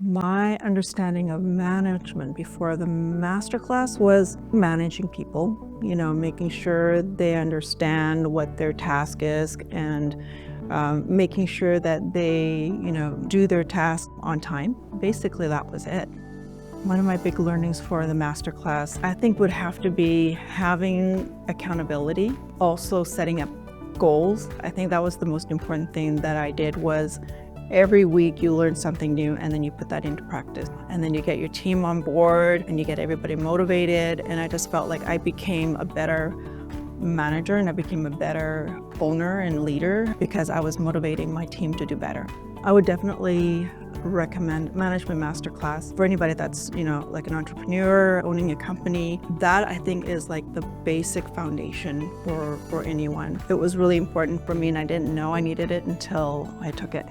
My understanding of management before the masterclass was managing people, making sure they understand what their task is and making sure that they, do their task on time. Basically, that was it. One of my big learnings for the masterclass, I think, would have to be having accountability, also setting up goals. I think that was the most important thing that I did was every week you learn something new and then you put that into practice. And then you get your team on board and you get everybody motivated. And I just felt like I became a better manager and I became a better owner and leader because I was motivating my team to do better. I would definitely recommend Management Masterclass for anybody that's, like an entrepreneur, owning a company. That I think is like the basic foundation for anyone. It was really important for me and I didn't know I needed it until I took it.